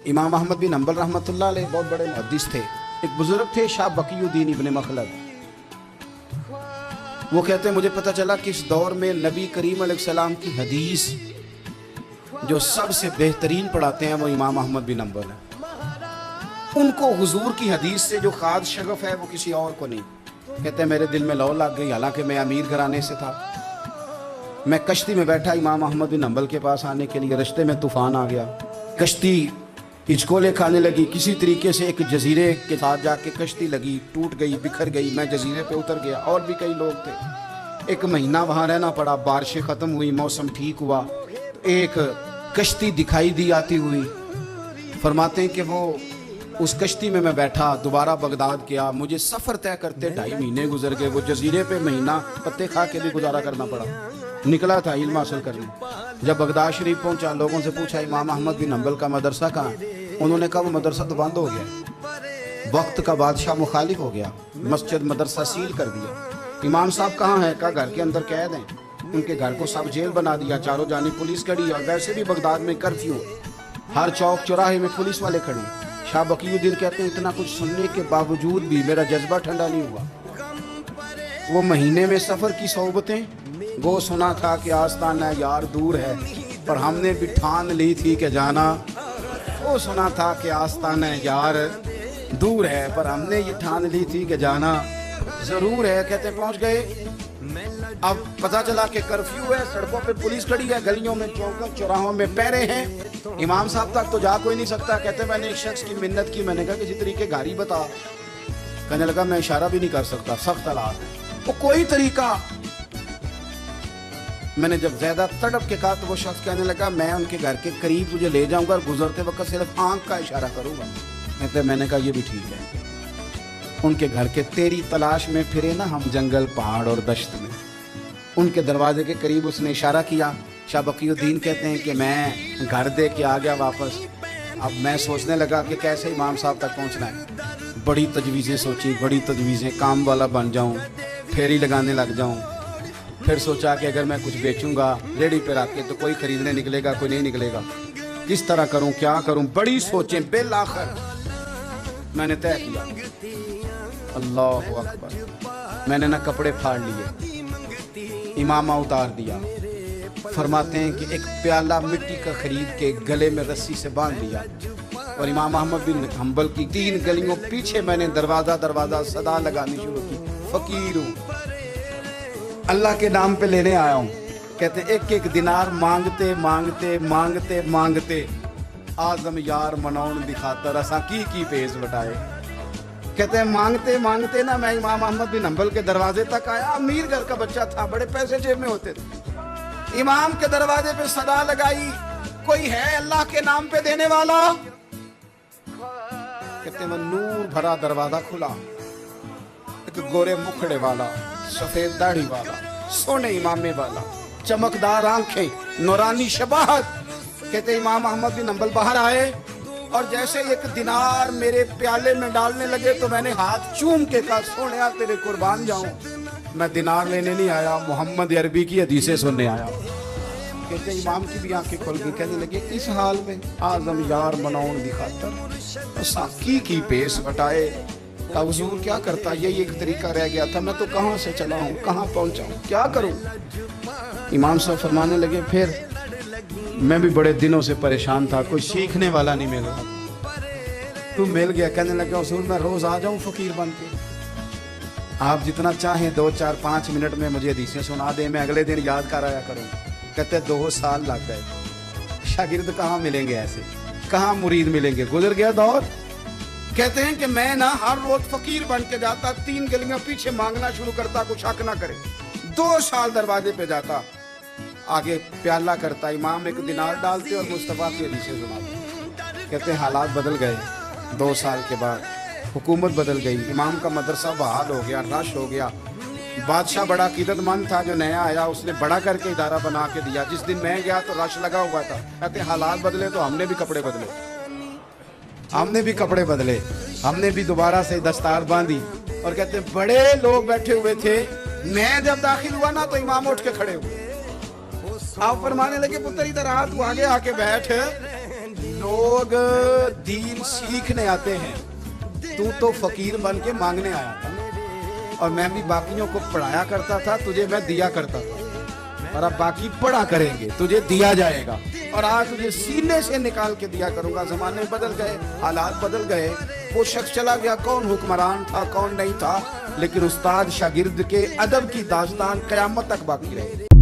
इमाम अहमद बिन हम्बल रहमतुल्लाह अलैह बहुत बड़े मुहद्दिस थे। एक बुजुर्ग थे शाह बकीउद्दीन इब्न मखलद, वो कहते हैं मुझे पता चला कि इस दौर में नबी करीम अलैहिस्सलाम की हदीस जो सबसे बेहतरीन पढ़ाते हैं वो इमाम अहमद बिन हम्बल है। उनको हुजूर की हदीस से जो खाद शगफ है वो किसी और को नहीं। कहते हैं मेरे दिल में लौ लग गई, हालांकि मैं अमीर घराने से था। मैं कश्ती में बैठा इमाम अहमद बिन हम्बल के पास आने के लिए, रास्ते में तूफान आ गया, कश्ती हिचकोले खाने लगी। किसी तरीके से एक जजीरे के साथ जाके कश्ती लगी, टूट गई, बिखर गई। मैं जजीरे पे उतर गया, और भी कई लोग थे। एक महीना वहाँ रहना पड़ा। बारिशें ख़त्म हुई, मौसम ठीक हुआ, एक कश्ती दिखाई दी आती हुई। फरमाते हैं कि वो उस कश्ती में मैं बैठा, दोबारा बगदाद गया। मुझे सफ़र तय करते 2.5 महीने गुजर गए। वो जजीरे पे महीना पत्ते खा के भी गुजारा करना पड़ा। निकला था इल्म हासिल करने। जब बगदाद शरीफ पहुंचा, लोगों से पूछा इमाम अहमद बिन हम्बल का मदरसा कहाँ है? उन्होंने कहा वो मदरसा तो बंद हो गया, वक्त का बादशाह मुखालिफ हो गया, मस्जिद मदरसा सील कर दिया। इमाम साहब कहाँ हैं? कहा घर के अंदर कैद हैं। उनके घर को सब जेल बना दिया, चारों जानिब पुलिस खड़ी। और वैसे भी बगदाद में कर्फ्यू, हर चौक चौराहे में पुलिस वाले खड़े। शाह बकीउद्दीन कहते हैं इतना कुछ सुनने के बावजूद भी मेरा जज्बा ठंडा नहीं हुआ। वो महीने में सफ़र की सोबतें, वो सुना था कि आस्ताना यार दूर है, पर हमने भी ठान ली थी कि जाना। वो सुना था कि आस्ताना यार दूर है, पर हमने ये ठान ली थी कि जाना ज़रूर है। कहते पहुंच गए। अब पता चला कि कर्फ्यू है, सड़कों पे पुलिस खड़ी है, गलियों में चौकों चौराहों में पैरे हैं। इमाम साहब तक तो जा कोई नहीं सकता। कहते मैंने एक शख्स की मिन्नत की, मैंने कहा किसी तरीके गाड़ी बता। कहने लगा मैं इशारा भी नहीं कर सकता, सख्त हालात है। वो कोई तरीका। मैंने जब ज्यादा तड़प के कहा तो वो शख्स कहने लगा मैं उनके घर के करीब तुझे ले जाऊंगा और गुजरते वक्त सिर्फ आंख का इशारा करूंगा। कहते मैंने कहा ये भी ठीक है। उनके घर के तेरी तलाश में फिरे ना हम जंगल पहाड़ और दश्त में। उनके दरवाजे के करीब उसने इशारा किया। शाह बकीउद्दीन कहते हैं कि मैं घर दे के आ गया वापस। अब मैं सोचने लगा कि कैसे इमाम साहब तक पहुंचना है। बड़ी तजवीज़ें सोची, बड़ी तजवीज़ें, काम वाला बन जाऊं, फेरी लगाने लग जाऊं। फिर सोचा कि अगर मैं कुछ बेचूंगा रेडी पे रख के तो कोई खरीदने निकलेगा, कोई नहीं निकलेगा। किस तरह करूं, क्या करूं, बड़ी सोचें। बिल आखिर मैंने तय किया, अल्लाह अकबर। मैंने ना कपड़े फाड़ लिए, इमामा उतार दिया। फरमाते हैं कि एक प्याला मिट्टी का खरीद के गले में रस्सी से बांध लिया और इमाम अहमद बिन हम्बल की 3 गलियों पीछे मैंने दरवाज़ा दरवाज़ा सदा लगानी शुरू की, फ़कीर हूँ, अल्लाह के नाम पे लेने आया हूँ। कहते एक एक दिनार मांगते मांगते मांगते मांगते आजम यार मनौन दिखाता रसा की पेश बटाए। कहते हैं मांगते मांगते ना मैं इमाम अहमद बिन हम्बल के दरवाजे तक आया। अमीर घर का बच्चा था, बड़े पैसे जेब में होते थे। इमाम के दरवाजे पे सदा लगाई, कोई है अल्लाह के नाम पे देने वाला? कहते हैं नूर भरा दरवाजा खुला। एक गोरे मुखड़े वाला, सफेद दाढ़ी वाला, सोने इमामे वाला, चमकदार आंखें, नूरानी शबाहत। कहते इमाम अहमद बिन हम्बल बाहर आए और जैसे एक दिनार मेरे प्याले में डालने लगे तो मैंने हाथ चूम के कहा सोनिया तेरे कुर्बान जाऊं, मैं दिनार लेने नहीं आया, मोहम्मद अरबी की हदीसें सुनने आया। कहते इमाम की भी आंखें खुल गई। कहने लगे इस हाल में आजम यार मनौन दिखाता साकी की पेश बटाए। हुजूर क्या करता, यही एक तरीका रह गया था। मैं तो कहाँ से चला हूँ, कहाँ पहुँचा हूँ, क्या करूँ? इमाम साहब फरमाने लगे फिर मैं भी बड़े दिनों से परेशान था, कोई सीखने वाला नहीं मिल रहा, तू मिल गया। कहने लगा हुजूर मैं रोज आ जाऊं फकीर बन के, आप जितना चाहें 2, 4, 5 मिनट में मुझे हदीसें सुना दें, मैं अगले दिन याद कर आया करूँ। कहते 2 साल लग गए। शागिर्द कहाँ मिलेंगे ऐसे, कहाँ मुरीद मिलेंगे, गुजर गया दौर। कहते हैं कि मैं ना हर रोज फकीर बन के जाता, 3 गलियां पीछे मांगना शुरू करता, कुछ हक ना करे। 2 साल दरवाजे पे जाता, आगे प्याला करता, इमाम एक दिनार डालते और मुस्तफा की हदीसें सुनाते। कहते हैं हालात बदल गए। 2 साल के बाद हुकूमत बदल गई, इमाम का मदरसा बहाल हो गया, रश हो गया। बादशाह बड़ा कीदतमंद था, जो नया आया उसने बड़ा करके इदारा बना के दिया। जिस दिन मैं गया तो रश लगा हुआ था। कहते हालात बदले तो हमने भी कपड़े बदले, हमने भी कपड़े बदले, हमने भी दोबारा से दस्तार बांधी। और कहते बड़े लोग बैठे हुए थे, मैं जब दाखिल हुआ ना तो इमाम उठ के खड़े हुए। आप फरमाने लगे पुत्र इधर आ, तू आगे आके बैठ, لوگ دین سیکھنے آتے ہیں، تو فقیر بن کے مانگنے آیا تھا، اور میں بھی باقیوں کو پڑھایا کرتا تھا، تجھے میں دیا کرتا تھا، اور اب باقی پڑھا کریں گے، تجھے دیا جائے گا، اور آج تجھے سینے سے نکال کے دیا کروں گا۔ زمانے بدل گئے، حالات بدل گئے، وہ شخص چلا گیا، کون حکمران تھا کون نہیں تھا، لیکن استاد شاگرد کے ادب کی داستان قیامت تک باقی رہے۔